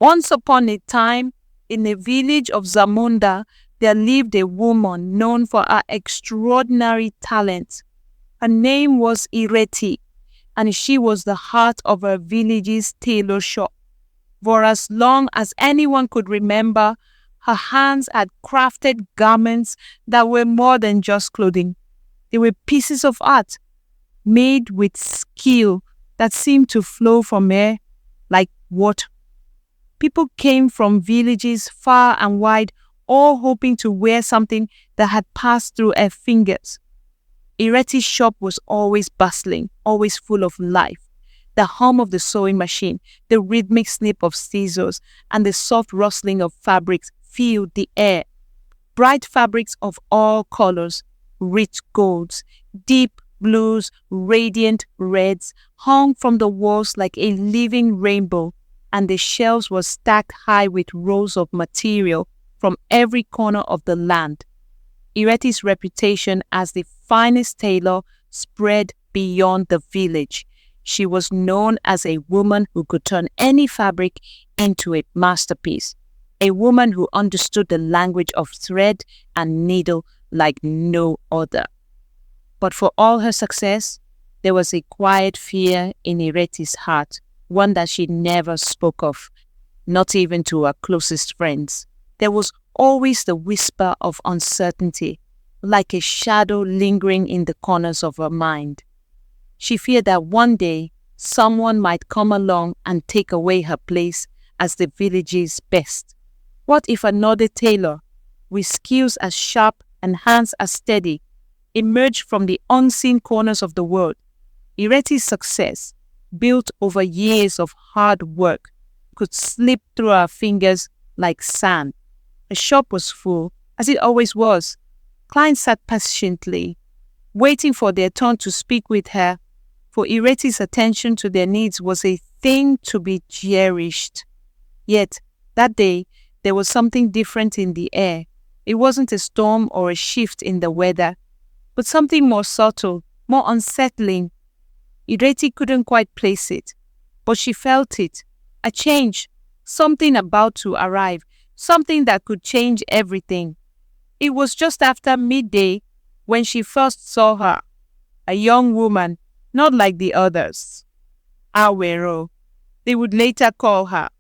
Once upon a time, in a village of Zamunda, there lived a woman known for her extraordinary talent. Her name was Ireti, and she was the heart of her village's tailor shop. For as long as anyone could remember, her hands had crafted garments that were more than just clothing. They were pieces of art, made with skill that seemed to flow from her like water. People came from villages far and wide, all hoping to wear something that had passed through her fingers. Ireti's shop was always bustling, always full of life. The hum of the sewing machine, the rhythmic snip of scissors, and the soft rustling of fabrics filled the air. Bright fabrics of all colors, rich golds, deep blues, radiant reds, hung from the walls like a living rainbow, and the shelves were stacked high with rows of material from every corner of the land. Ireti's reputation as the finest tailor spread beyond the village. She was known as a woman who could turn any fabric into a masterpiece, a woman who understood the language of thread and needle like no other. But for all her success, there was a quiet fear in Ireti's heart, one that she never spoke of, not even to her closest friends. There was always the whisper of uncertainty, like a shadow lingering in the corners of her mind. She feared that one day someone might come along and take away her place as the village's best. What if another tailor, with skills as sharp and hands as steady, emerged from the unseen corners of the world? Ireti's success, built over years of hard work, could slip through her fingers like sand. The shop was full, as it always was. Clients sat patiently, waiting for their turn to speak with her, for Ireti's attention to their needs was a thing to be cherished. Yet, that day, there was something different in the air. It wasn't a storm or a shift in the weather, but something more subtle, more unsettling. Ireti couldn't quite place it, but she felt it. A change, something about to arrive, something that could change everything. It was just after midday when she first saw her, a young woman, not like the others. Aweró, they would later call her.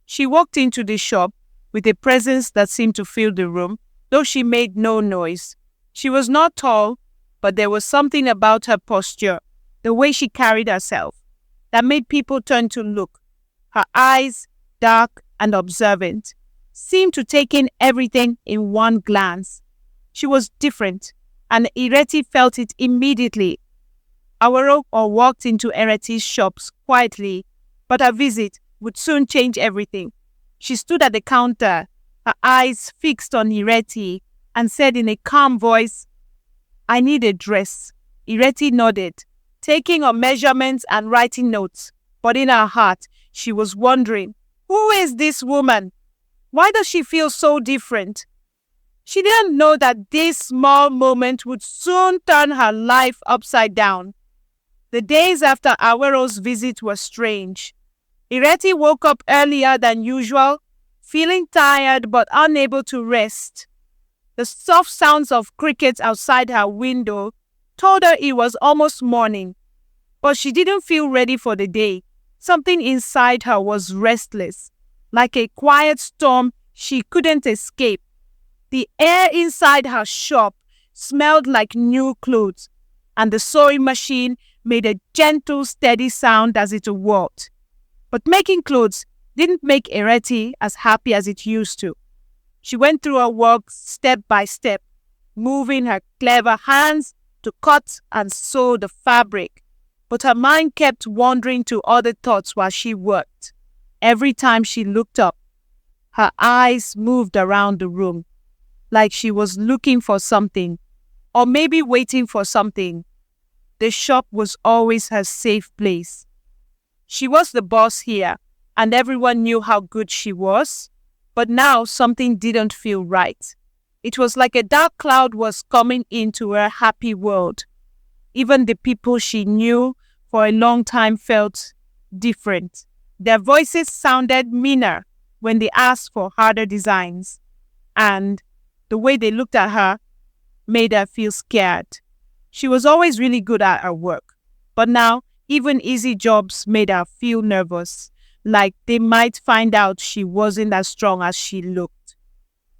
She walked into the shop with a presence that seemed to fill the room, though she made no noise. She was not tall, but there was something about her posture, the way she carried herself, that made people turn to look. Her eyes, dark and observant, seemed to take in everything in one glance. She was different, and Ireti felt it immediately. Aweró walked into Ireti's shops quietly, but her visit would soon change everything. She stood at the counter, her eyes fixed on Ireti, and said in a calm voice, "I need a dress." Ireti nodded, taking her measurements and writing notes, but in her heart, she was wondering, who is this woman? Why does she feel so different? She didn't know that this small moment would soon turn her life upside down. The days after Aweró's visit were strange. Ireti woke up earlier than usual, feeling tired but unable to rest. The soft sounds of crickets outside her window told her it was almost morning, but she didn't feel ready for the day. Something inside her was restless, like a quiet storm she couldn't escape. The air inside her shop smelled like new clothes, and the sewing machine made a gentle, steady sound as it worked. But making clothes didn't make Ireti as happy as it used to. She went through her work step by step, moving her clever hands to cut and sew the fabric. But her mind kept wandering to other thoughts while she worked. Every time she looked up, her eyes moved around the room, like she was looking for something, or maybe waiting for something. The shop was always her safe place. She was the boss here, and everyone knew how good she was. But now something didn't feel right. It was like a dark cloud was coming into her happy world. Even the people she knew for a long time felt different. Their voices sounded meaner, when they asked for harder designs, and the way they looked at her made her feel scared. She was always really good at her work, but now even easy jobs made her feel nervous, like they might find out she wasn't as strong as she looked.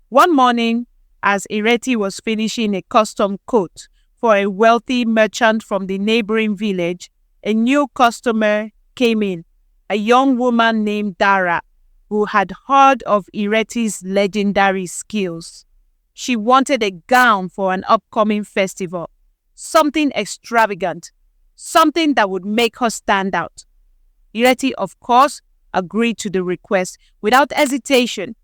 One morning, as Ireti was finishing a custom coat for a wealthy merchant from the neighboring village, a new customer came in, a young woman named Dara, who had heard of Ireti's legendary skills. She wanted a gown for an upcoming festival, something extravagant, something that would make her stand out. Ireti, of course, agreed to the request without hesitation,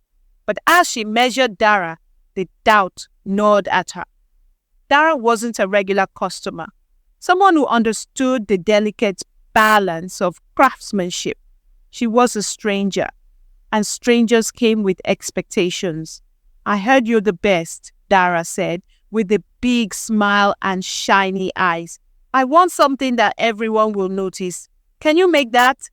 but as she measured Dara, the doubt gnawed at her. Dara wasn't a regular customer, someone who understood the delicate balance of craftsmanship. She was a stranger, and strangers came with expectations. "I heard you're the best," Dara said, with a big smile and shiny eyes. "I want something that everyone will notice. Can you make that?"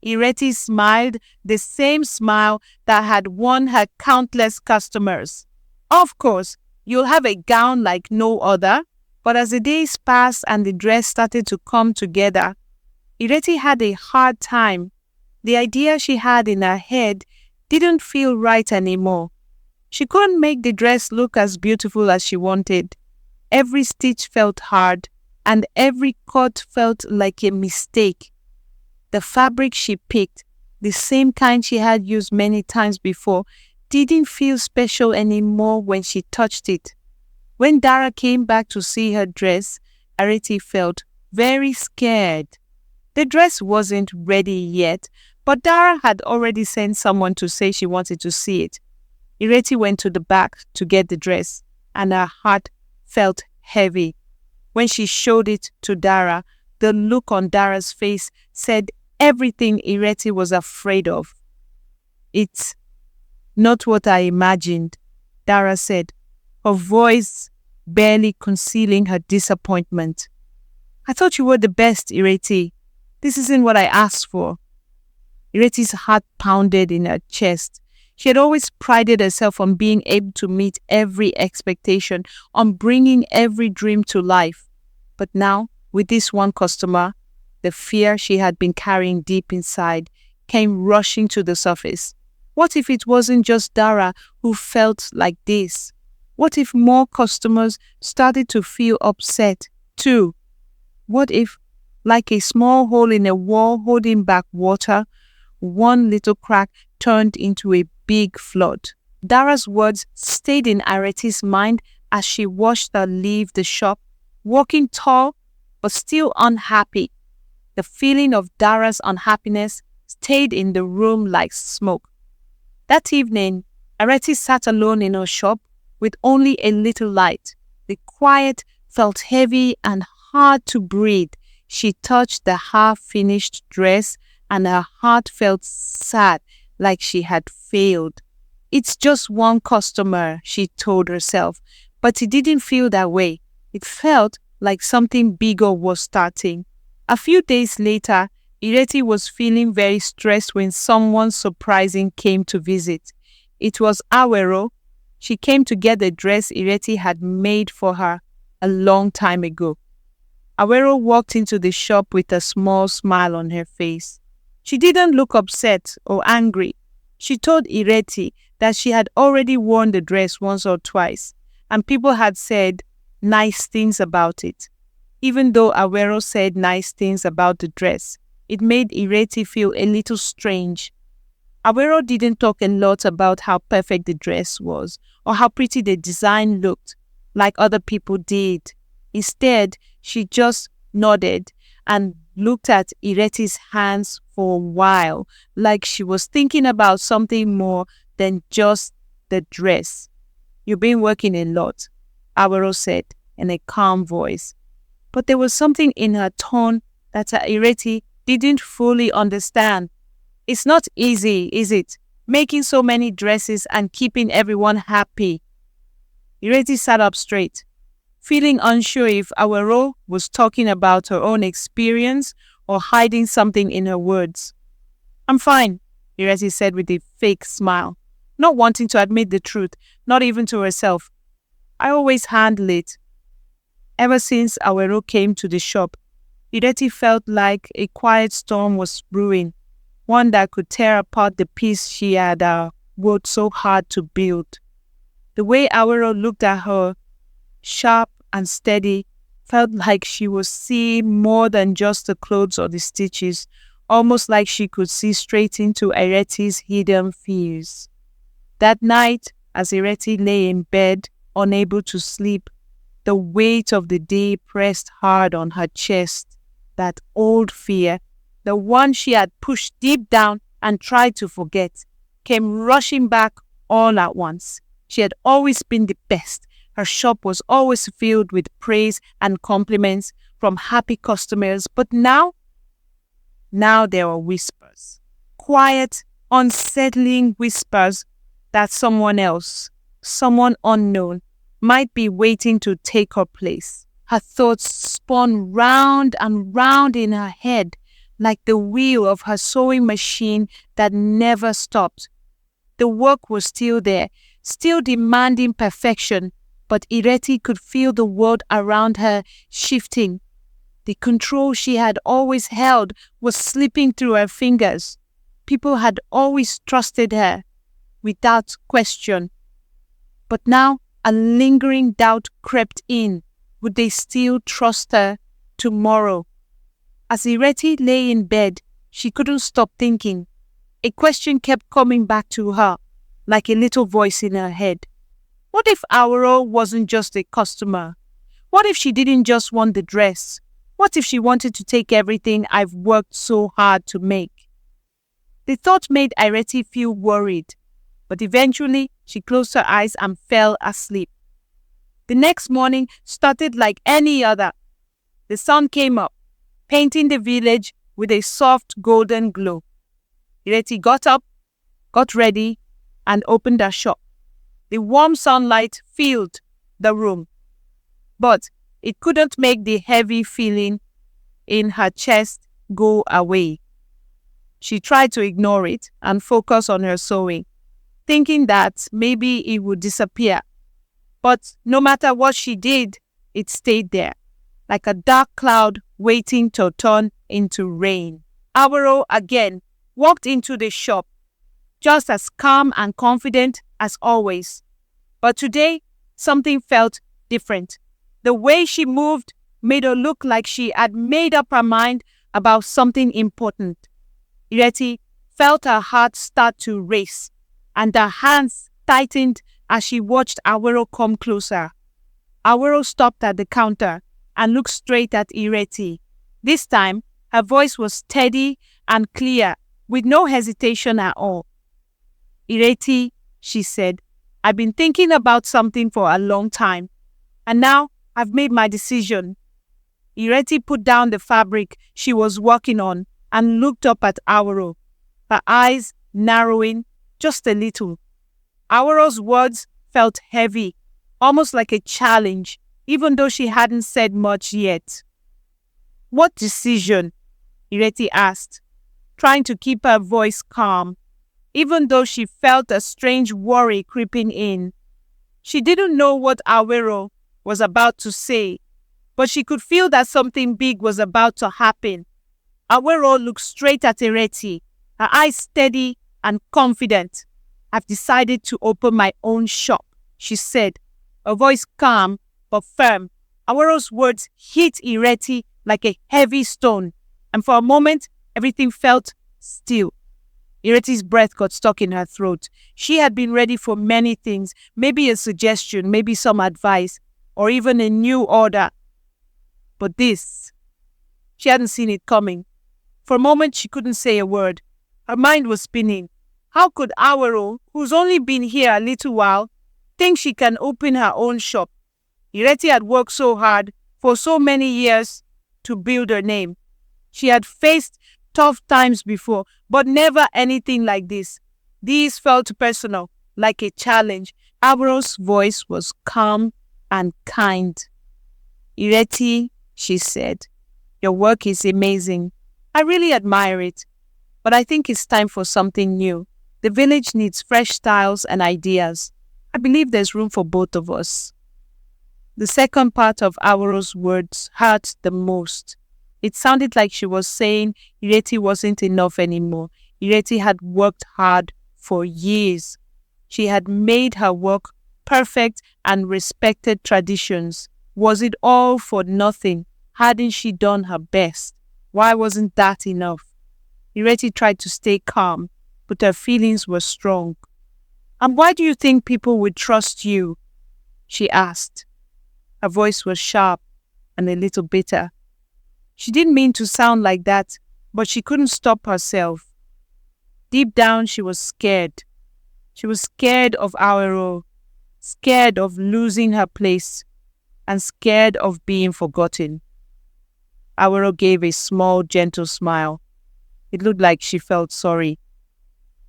Ireti smiled, the same smile that had won her countless customers. "Of course, you'll have a gown like no other." But as the days passed and the dress started to come together, Ireti had a hard time. The idea she had in her head didn't feel right anymore. She couldn't make the dress look as beautiful as she wanted. Every stitch felt hard, and every cut felt like a mistake. The fabric she picked, the same kind she had used many times before, didn't feel special anymore when she touched it. When Dara came back to see her dress, Ireti felt very scared. The dress wasn't ready yet, but Dara had already sent someone to say she wanted to see it. Ireti went to the back to get the dress, and her heart felt heavy. When she showed it to Dara, the look on Dara's face said everything Ireti was afraid of. "It's not what I imagined," Dara said, her voice barely concealing her disappointment. "I thought you were the best, Ireti. This isn't what I asked for." Ireti's heart pounded in her chest. She had always prided herself on being able to meet every expectation, on bringing every dream to life. But now, with this one customer, the fear she had been carrying deep inside came rushing to the surface. What if it wasn't just Dara who felt like this? What if more customers started to feel upset too? What if, like a small hole in a wall holding back water, one little crack turned into a big flood? Dara's words stayed in Ireti's mind as she watched her leave the shop, walking tall but still unhappy. The feeling of Dara's unhappiness stayed in the room like smoke. That evening, Ireti sat alone in her shop with only a little light. The quiet felt heavy and hard to breathe. She touched the half-finished dress and her heart felt sad, like she had failed. "It's just one customer," she told herself, but it didn't feel that way. It felt like something bigger was starting. A few days later, Ireti was feeling very stressed when someone surprising came to visit. It was Aweró. She came to get the dress Ireti had made for her a long time ago. Aweró walked into the shop with a small smile on her face. She didn't look upset or angry. She told Ireti that she had already worn the dress once or twice, and people had said nice things about it. Even though Aweró said nice things about the dress, it made Ireti feel a little strange. Aweró didn't talk a lot about how perfect the dress was or how pretty the design looked, like other people did. Instead, she just nodded and looked at Ireti's hands for a while, like she was thinking about something more than just the dress. "You've been working a lot," Aweró said in a calm voice. But there was something in her tone that Ireti didn't fully understand. "It's not easy, is it? Making so many dresses and keeping everyone happy." Ireti sat up straight, feeling unsure if Aweró was talking about her own experience or hiding something in her words. "I'm fine," Ireti said with a fake smile, not wanting to admit the truth, not even to herself. I always handle it. Ever since Aweró came to the shop, Ireti felt like a quiet storm was brewing, one that could tear apart the peace she had worked so hard to build. The way Aweró looked at her, sharp and steady, felt like she was seeing more than just the clothes or the stitches, almost like she could see straight into Ireti's hidden fears. That night, as Ireti lay in bed, unable to sleep, the weight of the day pressed hard on her chest. That old fear, the one she had pushed deep down and tried to forget, came rushing back all at once. She had always been the best. Her shop was always filled with praise and compliments from happy customers, but now there were whispers. Quiet, unsettling whispers that someone else, someone unknown, might be waiting to take her place. Her thoughts spun round and round in her head like the wheel of her sewing machine that never stopped. The work was still there, still demanding perfection, but Ireti could feel the world around her shifting. The control she had always held was slipping through her fingers. People had always trusted her, without question. But now a lingering doubt crept in. Would they still trust her tomorrow? As Ireti lay in bed, she couldn't stop thinking. A question kept coming back to her, like a little voice in her head. What if Aweró wasn't just a customer? What if she didn't just want the dress? What if she wanted to take everything I've worked so hard to make? The thought made Ireti feel worried, but eventually she closed her eyes and fell asleep. The next morning started like any other. The sun came up, painting the village with a soft golden glow. Ireti got up, got ready, and opened her shop. The warm sunlight filled the room, but it couldn't make the heavy feeling in her chest go away. She tried to ignore it and focus on her sewing, thinking that maybe it would disappear. But no matter what she did, it stayed there, like a dark cloud waiting to turn into rain. Aweró again walked into the shop, just as calm and confident as always. But today, something felt different. The way she moved made her look like she had made up her mind about something important. Ireti felt her heart start to race, and her hands tightened as she watched Aweró come closer. Aweró stopped at the counter and looked straight at Ireti. This time, her voice was steady and clear, with no hesitation at all. Ireti, she said, I've been thinking about something for a long time, and now I've made my decision. Ireti put down the fabric she was working on and looked up at Aweró, her eyes narrowing just a little. Aweró's words felt heavy, almost like a challenge, even though she hadn't said much yet. What decision? Ireti asked, trying to keep her voice calm, even though she felt a strange worry creeping in. She didn't know what Aweró was about to say, but she could feel that something big was about to happen. Aweró looked straight at Ireti, her eyes steady and confident. I've decided to open my own shop, she said, her voice calm but firm. Aweró's words hit Ireti like a heavy stone, and for a moment, everything felt still. Ireti's breath got stuck in her throat. She had been ready for many things, maybe a suggestion, maybe some advice, or even a new order. But this, she hadn't seen it coming. For a moment, she couldn't say a word. Her mind was spinning. How could Aweró, who's only been here a little while, think she can open her own shop? Ireti had worked so hard for so many years to build her name. She had faced tough times before, but never anything like this. These felt personal, like a challenge. Aweró's voice was calm and kind. Ireti, she said, your work is amazing. I really admire it. but I think it's time for something new. The village needs fresh styles and ideas. I believe there's room for both of us." The second part of Aweró's words hurt the most. It sounded like she was saying Ireti wasn't enough anymore. Ireti had worked hard for years. She had made her work perfect and respected traditions. Was it all for nothing? Hadn't she done her best? Why wasn't that enough? Ireti tried to stay calm, but her feelings were strong. "And why do you think people would trust you?" she asked. Her voice was sharp and a little bitter. She didn't mean to sound like that, but she couldn't stop herself. Deep down, she was scared. She was scared of Aweró, scared of losing her place, and scared of being forgotten. Aweró gave a small, gentle smile. It looked like she felt sorry.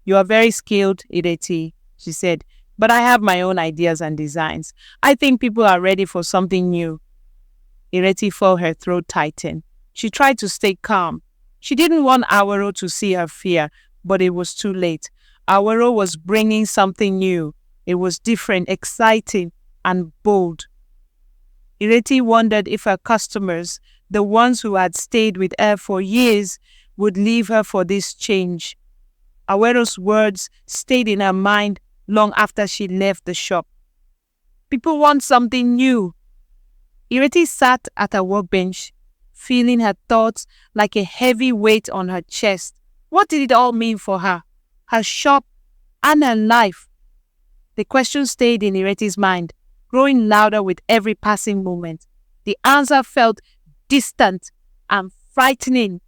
"You are very skilled, Ireti," she said, "but I have my own ideas and designs. I think people are ready for something new." Ireti felt her throat tighten. She tried to stay calm. She didn't want Aweró to see her fear, but it was too late. Aweró was bringing something new. It was different, exciting, and bold. Ireti wondered if her customers, the ones who had stayed with her for years, would leave her for this change. Aweró's words stayed in her mind long after she left the shop. People want something new. Ireti sat at her workbench, feeling her thoughts like a heavy weight on her chest. What did it all mean for her, her shop, and her life? The question stayed in Ireti's mind, growing louder with every passing moment. The answer felt distant and frightening.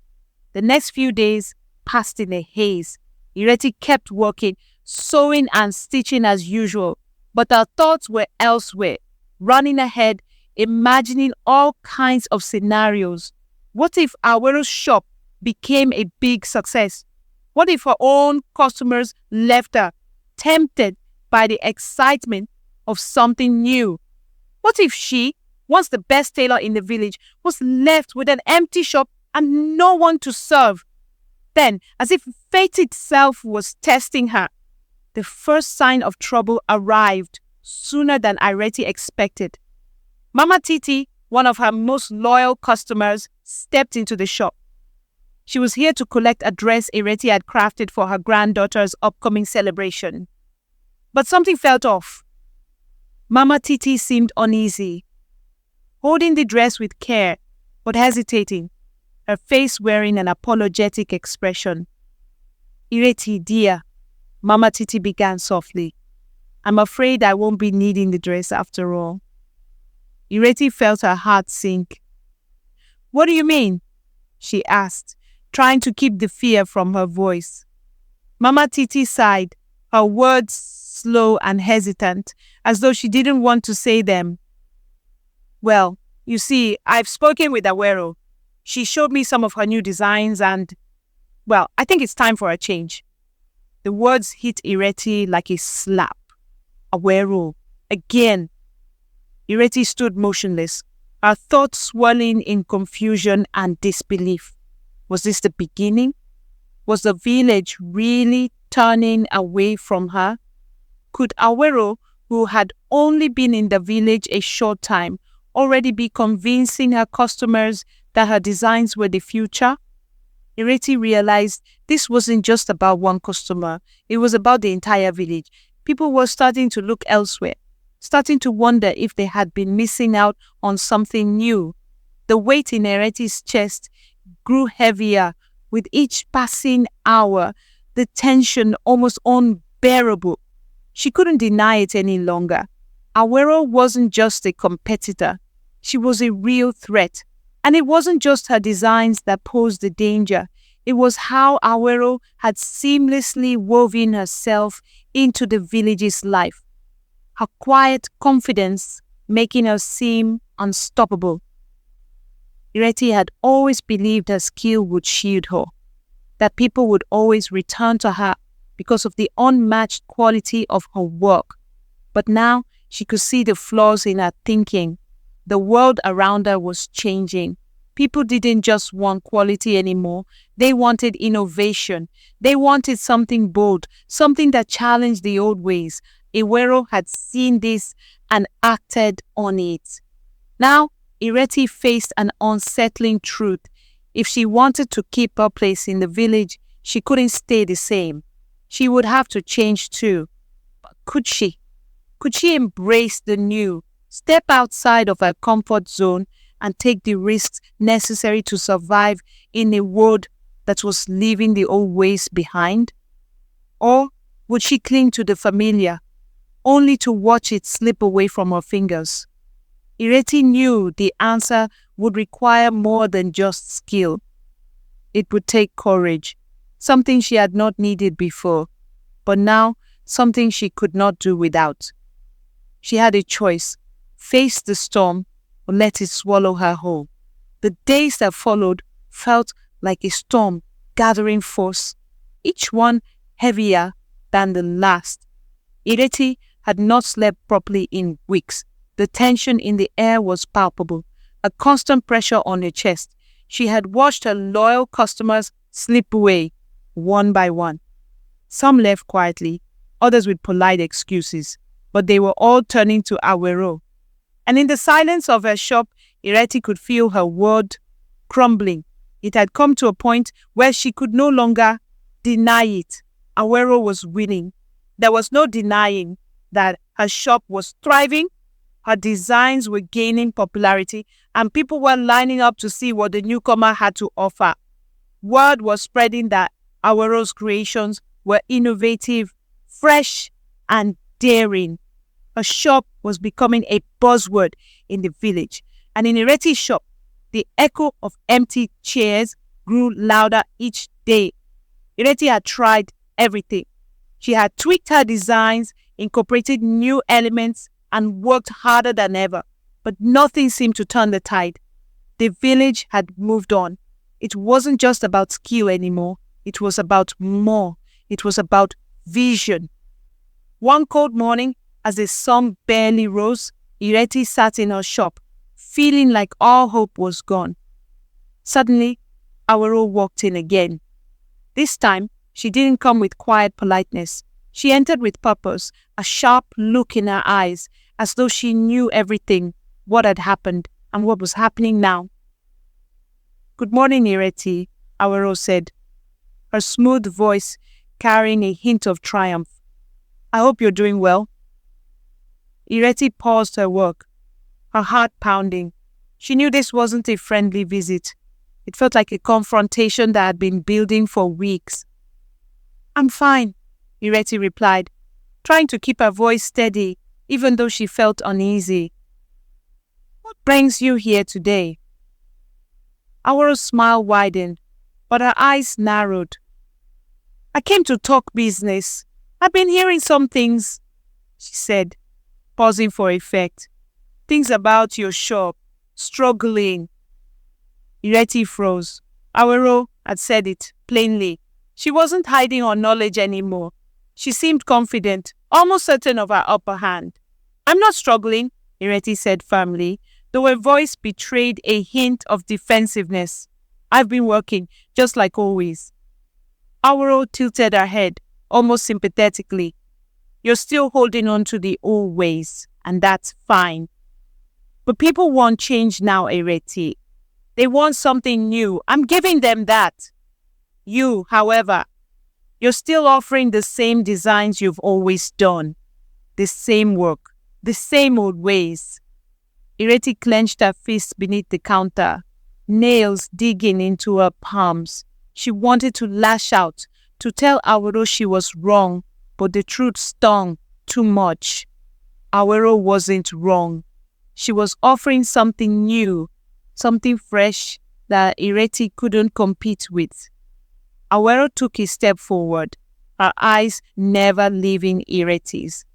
The next few days passed in a haze. Ireti kept working, sewing and stitching as usual, but her thoughts were elsewhere, running ahead, imagining all kinds of scenarios. What if Aweró's shop became a big success? What if her own customers left her, tempted by the excitement of something new? What if she, once the best tailor in the village, was left with an empty shop and no one to serve? Then, as if fate itself was testing her, the first sign of trouble arrived sooner than Ireti expected. Mama Titi, one of her most loyal customers, stepped into the shop. She was here to collect a dress Ireti had crafted for her granddaughter's upcoming celebration. But something felt off. Mama Titi seemed uneasy, holding the dress with care, but hesitating, her face wearing an apologetic expression. "Ireti, dear," Mama Titi began softly, "I'm afraid I won't be needing the dress after all." Ireti felt her heart sink. "What do you mean?" she asked, trying to keep the fear from her voice. Mama Titi sighed, her words slow and hesitant, as though she didn't want to say them. "Well, you see, I've spoken with Aweró. She showed me some of her new designs and, well, I think it's time for a change." The words hit Ireti like a slap. Aweró, again. Ireti stood motionless, her thoughts swirling in confusion and disbelief. Was this the beginning? Was the village really turning away from her? Could Aweró, who had only been in the village a short time, already be convincing her customers that her designs were the future? Ireti realized this wasn't just about one customer, it was about the entire village. People were starting to look elsewhere, starting to wonder if they had been missing out on something new. The weight in Ireti's chest grew heavier with each passing hour, the tension almost unbearable. She couldn't deny it any longer. Aweró wasn't just a competitor, she was a real threat. And it wasn't just her designs that posed the danger. It was how Aweró had seamlessly woven herself into the village's life. Her quiet confidence making her seem unstoppable. Ireti had always believed her skill would shield her, that people would always return to her because of the unmatched quality of her work. But now she could see the flaws in her thinking. The world around her was changing. People didn't just want quality anymore. They wanted innovation. They wanted something bold, something that challenged the old ways. Aweró had seen this and acted on it. Now, Ireti faced an unsettling truth. If she wanted to keep her place in the village, she couldn't stay the same. She would have to change too. But could she? Could she embrace the new, step outside of her comfort zone, and take the risks necessary to survive in a world that was leaving the old ways behind? Or would she cling to the familiar, only to watch it slip away from her fingers? Ireti knew the answer would require more than just skill. It would take courage, something she had not needed before, but now something she could not do without. She had a choice: face the storm or let it swallow her whole. The days that followed felt like a storm gathering force, each one heavier than the last. Ireti had not slept properly in weeks. The tension in the air was palpable, a constant pressure on her chest. She had watched her loyal customers slip away, one by one. Some left quietly, others with polite excuses, but they were all turning to Aweró. And in the silence of her shop, Ireti could feel her world crumbling. It had come to a point where she could no longer deny it. Aweró was winning. There was no denying that her shop was thriving, her designs were gaining popularity, and people were lining up to see what the newcomer had to offer. Word was spreading that Aweró's creations were innovative, fresh, and daring. Her shop was becoming a buzzword in the village, and in Ireti's shop, the echo of empty chairs grew louder each day. Ireti had tried everything. She had tweaked her designs, incorporated new elements, and worked harder than ever, but nothing seemed to turn the tide. The village had moved on. It wasn't just about skill anymore. It was about more. It was about vision. One cold morning, as the sun barely rose, Ireti sat in her shop, feeling like all hope was gone. Suddenly, Aweró walked in again. This time, she didn't come with quiet politeness. She entered with purpose, a sharp look in her eyes, as though she knew everything, what had happened, and what was happening now. "Good morning, Ireti," Aweró said, her smooth voice carrying a hint of triumph. "I hope you're doing well." Ireti paused her work, her heart pounding. She knew this wasn't a friendly visit. It felt like a confrontation that had been building for weeks. "I'm fine," Ireti replied, trying to keep her voice steady, even though she felt uneasy. "What brings you here today?" Aweró's smile widened, but her eyes narrowed. "I came to talk business. I've been hearing some things," she said, pausing for effect. "Things about your shop, struggling." Ireti froze. Aweró had said it plainly. She wasn't hiding her knowledge anymore. She seemed confident, almost certain of her upper hand. "I'm not struggling," Ireti said firmly, though her voice betrayed a hint of defensiveness. "I've been working, just like always." Aweró tilted her head, almost sympathetically. "You're still holding on to the old ways, and that's fine. But people want change now, Ireti. They want something new. I'm giving them that. You, however, you're still offering the same designs you've always done. The same work, the same old ways." Ireti clenched her fists beneath the counter, nails digging into her palms. She wanted to lash out, to tell Aweró she was wrong, but the truth stung too much. Aweró wasn't wrong. She was offering something new, something fresh that Ireti couldn't compete with. Aweró took a step forward, her eyes never leaving Ireti's.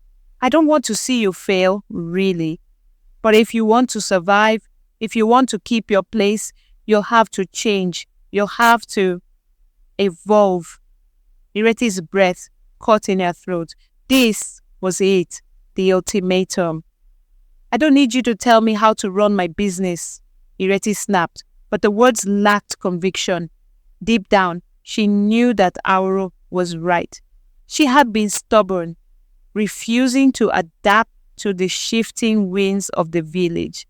"I don't want to see you fail, really. But if you want to survive, if you want to keep your place, you'll have to change. You'll have to evolve." Ireti's breath caught in her throat. This was it, the ultimatum. "I don't need you to tell me how to run my business," Ireti snapped, but the words lacked conviction. Deep down, she knew that Aweró was right. She had been stubborn, refusing to adapt to the shifting winds of the village.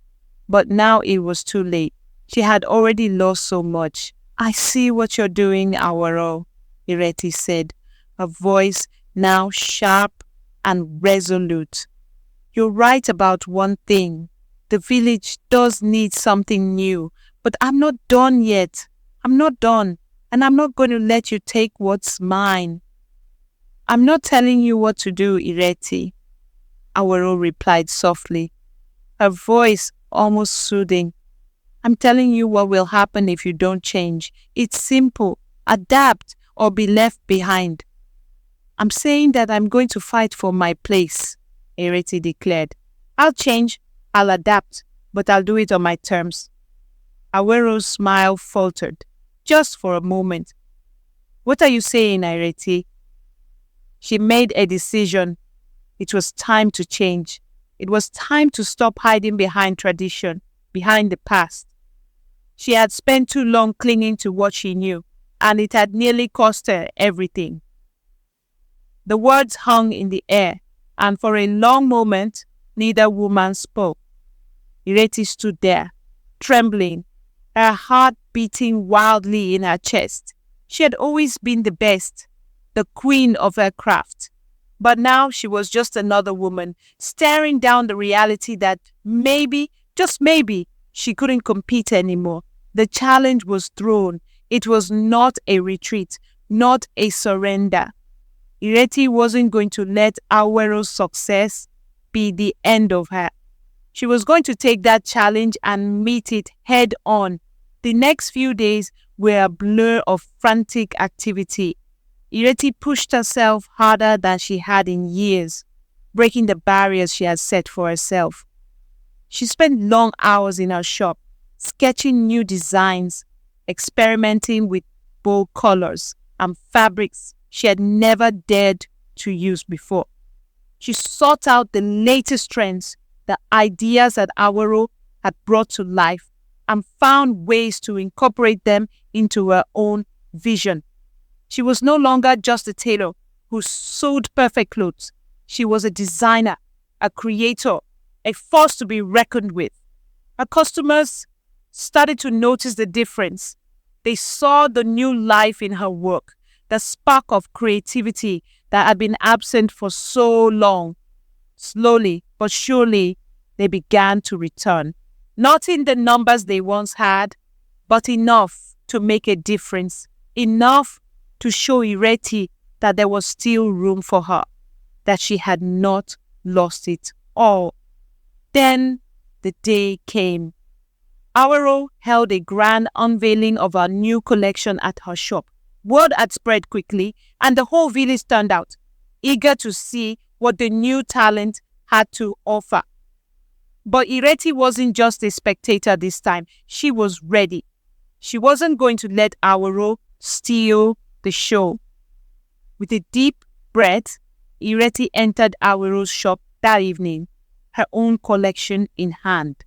But now it was too late. She had already lost so much. "I see what you're doing, Aweró," Ireti said, her voice now sharp and resolute. "You're right about one thing. The village does need something new, but I'm not done yet. I'm not done, and I'm not going to let you take what's mine." "I'm not telling you what to do, Ireti," Aweró replied softly, her voice almost soothing. "I'm telling you what will happen if you don't change. It's simple. Adapt or be left behind." "I'm saying that I'm going to fight for my place," Ireti declared. "I'll change, I'll adapt, but I'll do it on my terms." Aweró's smile faltered, just for a moment. "What are you saying, Ireti?" She made a decision. It was time to change. It was time to stop hiding behind tradition, behind the past. She had spent too long clinging to what she knew, and it had nearly cost her everything. The words hung in the air, and for a long moment, neither woman spoke. Ireti stood there, trembling, her heart beating wildly in her chest. She had always been the best, the queen of her craft. But now she was just another woman, staring down the reality that maybe, just maybe, she couldn't compete anymore. The challenge was thrown. It was not a retreat, not a surrender. Ireti wasn't going to let Aweró's success be the end of her. She was going to take that challenge and meet it head on. The next few days were a blur of frantic activity. Ireti pushed herself harder than she had in years, breaking the barriers she had set for herself. She spent long hours in her shop, sketching new designs, experimenting with bold colors and fabrics she had never dared to use before. She sought out the latest trends, the ideas that Aweró had brought to life, and found ways to incorporate them into her own vision. She was no longer just a tailor who sewed perfect clothes. She was a designer, a creator, a force to be reckoned with. Her customers started to notice the difference. They saw the new life in her work, the spark of creativity that had been absent for so long. Slowly but surely, they began to return. Not in the numbers they once had, but enough to make a difference. Enough to show Ireti that there was still room for her, that she had not lost it all. Then the day came. Aweró held a grand unveiling of her new collection at her shop. Word had spread quickly, and the whole village turned out, eager to see what the new talent had to offer. But Ireti wasn't just a spectator this time. She was ready. She wasn't going to let Aweró steal the show. With a deep breath, Ireti entered Aweró's shop that evening, her own collection in hand.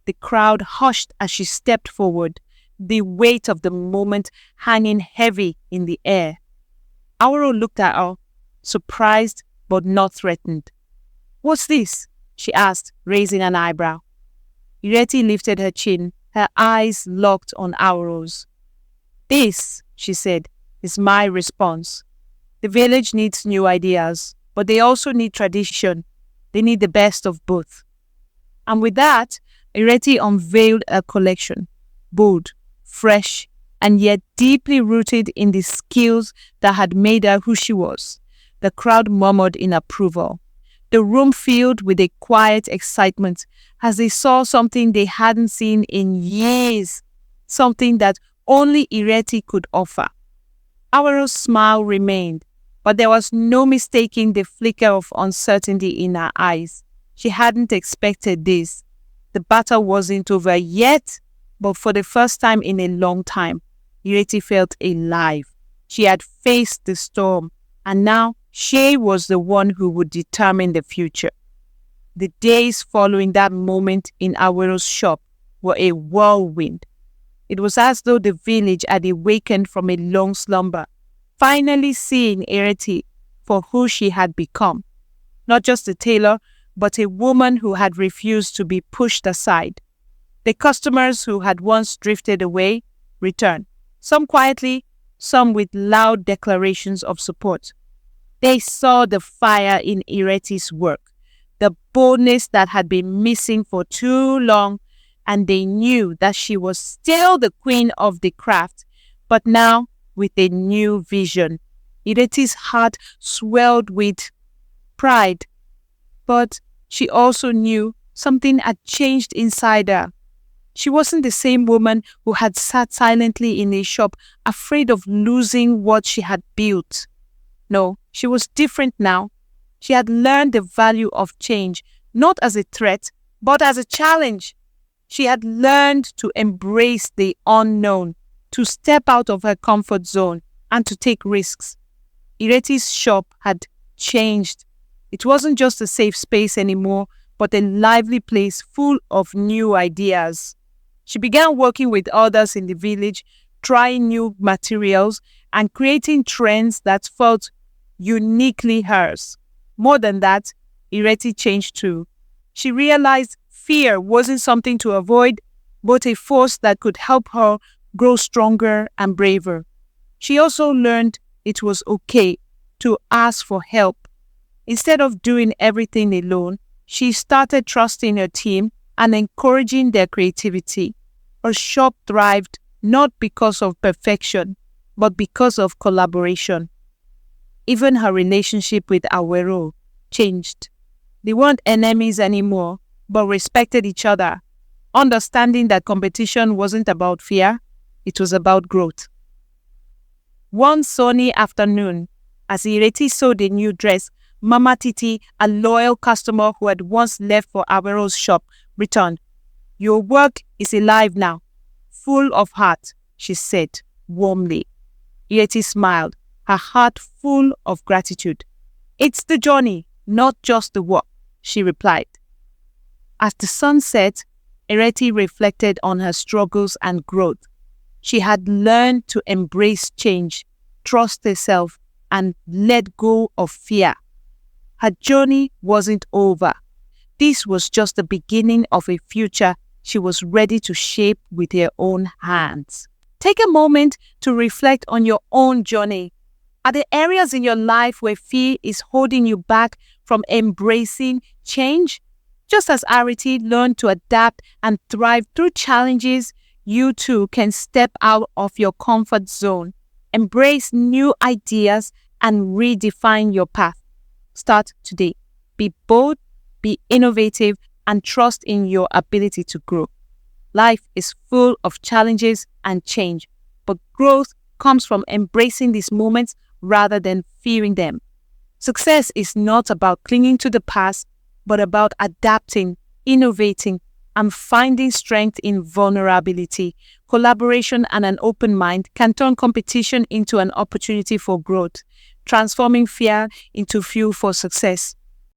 The crowd hushed as she stepped forward, the weight of the moment hanging heavy in the air. Aweró looked at her, surprised but not threatened. "What's this?" she asked, raising an eyebrow. Ireti lifted her chin, her eyes locked on Aweró's. "This," she said, "is my response. The village needs new ideas, but they also need tradition. They need the best of both." And with that, Ireti unveiled a collection, bold, fresh, and yet deeply rooted in the skills that had made her who she was. The crowd murmured in approval. The room filled with a quiet excitement as they saw something they hadn't seen in years, something that only Ireti could offer. Aweró's smile remained, but there was no mistaking the flicker of uncertainty in her eyes. She hadn't expected this. The battle wasn't over yet, but for the first time in a long time, Ireti felt alive. She had faced the storm, and now she was the one who would determine the future. The days following that moment in Aweró's shop were a whirlwind. It was as though the village had awakened from a long slumber, finally seeing Ireti for who she had become. Not just a tailor, but a woman who had refused to be pushed aside. The customers who had once drifted away returned, some quietly, some with loud declarations of support. They saw the fire in Ireti's work, the boldness that had been missing for too long, and they knew that she was still the queen of the craft, but now with a new vision. Ireti's heart swelled with pride, but she also knew something had changed inside her. She wasn't the same woman who had sat silently in a shop, afraid of losing what she had built. No, she was different now. She had learned the value of change, not as a threat, but as a challenge. She had learned to embrace the unknown, to step out of her comfort zone, and to take risks. Ireti's shop had changed. It wasn't just a safe space anymore, but a lively place full of new ideas. She began working with others in the village, trying new materials and creating trends that felt uniquely hers. More than that, Ireti changed too. She realized fear wasn't something to avoid, but a force that could help her grow stronger and braver. She also learned it was okay to ask for help. Instead of doing everything alone, she started trusting her team and encouraging their creativity. Her shop thrived not because of perfection, but because of collaboration. Even her relationship with Aweró changed. They weren't enemies anymore, but respected each other, understanding that competition wasn't about fear, it was about growth. One sunny afternoon, as Ireti sewed a new dress, Mama Titi, a loyal customer who had once left for Aweró's shop, returned. "Your work is alive now, full of heart," she said warmly. Ireti smiled, her heart full of gratitude. "It's the journey, not just the work," she replied. As the sun set, Ireti reflected on her struggles and growth. She had learned to embrace change, trust herself, and let go of fear. Her journey wasn't over. This was just the beginning of a future she was ready to shape with her own hands. Take a moment to reflect on your own journey. Are there areas in your life where fear is holding you back from embracing change? Just as Ireti learned to adapt and thrive through challenges, you too can step out of your comfort zone, embrace new ideas, and redefine your path. Start today. Be bold, be innovative, and trust in your ability to grow. Life is full of challenges and change, but growth comes from embracing these moments rather than fearing them. Success is not about clinging to the past, but about adapting, innovating, and finding strength in vulnerability. Collaboration and an open mind can turn competition into an opportunity for growth, transforming fear into fuel for success.